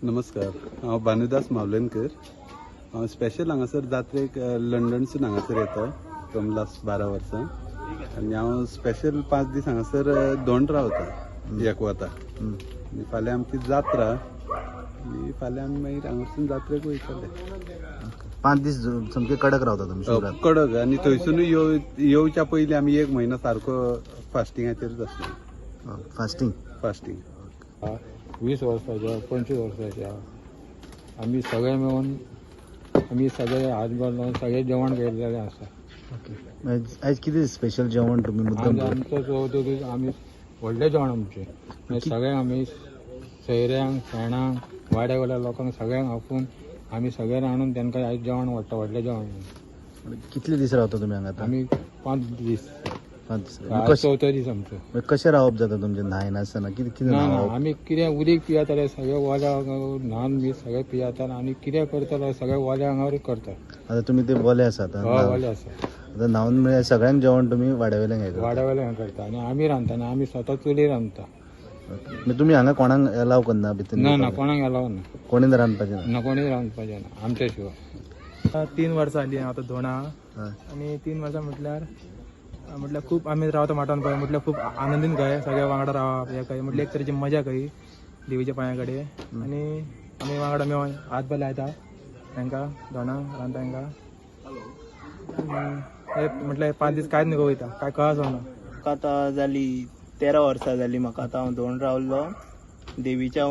नमस्कार, हांव भानुदास मावलेनकर. हांव स्पेशल हांगासर जात्रेक लंडनसून हांगासर येता फ्रॉम लास्ट 12 वर्सां आनी हांव स्पेशल 5 दीस हांगासर दोंड रावता एक वता. आनी फाल्यां आमची जात्रा आनी फाल्यां आमी मागीर हांगासून जात्रेक वयतले. 5 दीस सामके कडक रावता तुमी शिवराक. कडक आनी थंयसून येवच्या पयलीं आमी 1 म्हयनो सारको फास्टिंगाचेरच आसलो. फास्टिंग 20 वर्साच्या 25 वर्साच्या आम्ही सगळे मिळून आम्ही सगळे हात घालून सगळे जेवण केलेले आसा. आयज कितें स्पेशल जेवण तुमी मुद्दम आमचो चवथीक आमी व्हडलें जेवण आमचें सगळे आमी सयऱ्यांक फेणांक वाड्या वयल्या लोकांक सगळ्यांक आपून आमी सगळे रांदून तांकां आयज जेवण वाडटा. व्हडलें जेवण. कितले दीस रावता तुमी हांगा आतां? आमी 5 दीस. 5 दीस. चवथो दीस आमचो. कशें रावप जाता तुमचें न्हाय नासतना? कितें ना न्हावप? आमी कितें उदीक पियेताले सगळे ओल्या न्हावन बी सगळे पियेतात आनी कितें करतलो सगळे ओल्या आंगावर करतात. आतां तुमी ते बोले आसात. ओले आसा. आतां न्हावन म्हळ्यार सगळ्यांक जेवण तुमी वाड्या वयल्यान घेता? वाड्या वयल्या हें करता आनी आमी रांदता आनी आमी स्वता चुलीर रांदता. तुमी हांगा कोणाक अलाव करना भितर? ना कोणाक अलाव ना. कोणीच रांदपाचें ना? ना कोणी रांदपाचें ना आमच्या शिवाय. 3 वर्सां जाली हांव आतां दोणा. आनी 3 वर्सां म्हटल्यार खूब आमी रावता माटान पळय म्हटल्यार खूब आनंदीन कहे सगळे वांगडा रावप हें कहे म्हटल्यार एक तरेची मजा कही देवीच्या पांया कडेन. आनी आमी वांगडा मेळोन हात बी लायता तांकां दोणांक रांदता तांकां. हे म्हटल्यार 5 दीस कांयच न्ही वयता कांय कळच ना. म्हाका आतां जाली 13 वर्सां जाली म्हाका आतां हांव दोन रावल्लो. देवीच्या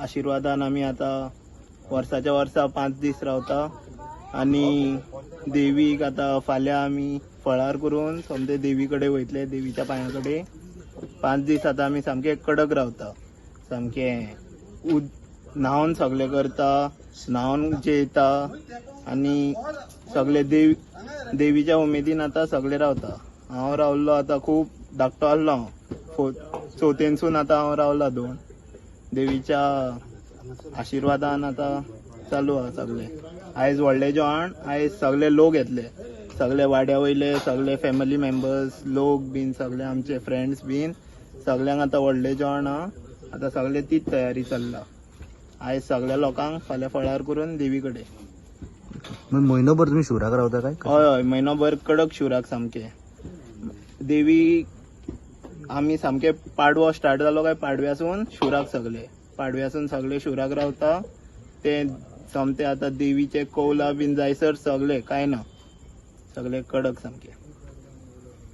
आशिर्वादान आमी आतां वर्साच्या वर्सा 5 दीस रावता. आनी देवीक आतां फाल्यां आमी फळार करून समजे देवी कडेन वयतले देवीच्या पांया कडेन. 5 दीस आतां आमी सामके कडक रावता. सामके न्हावन सगळे करता न्हावन जेयता आनी सगळे देवीच्या उमेदीन आतां सगळे रावता. हांव रावल्लो आतां खूब धाकटो आहलो. हांव चवथेनसून आतां हांव रावला दोन. देवीच्या आशिर्वादान आतां चालू आहा सगळे. आयज व्हडलें जेवण आयज सगळे लोक येतले सगळे वाड्या वयले सगळे फॅमिली मेंबर्स लोक बीन सगळे आमचे फ्रेंड्स बीन सगळ्यांक आतां व्हडलें जेवण आहा. आतां सगळे तीच तयारी चल्ला. आयज सगळ्या लोकांक फाल्यां फळार करून देवी कडेन. म्हयनोभर तुमी शिवराक रावता काय? हय म्हयनोभर कडक शिवराक सामके. देवी आमी सामके पाडवो स्टार्ट जालो काय पाडव्यासून शिवराक सगळे शिवराक रावता. ते सोमते आतां देवीचे कौला बीन जायसर सगळे काय ना सगळे कडक सामके.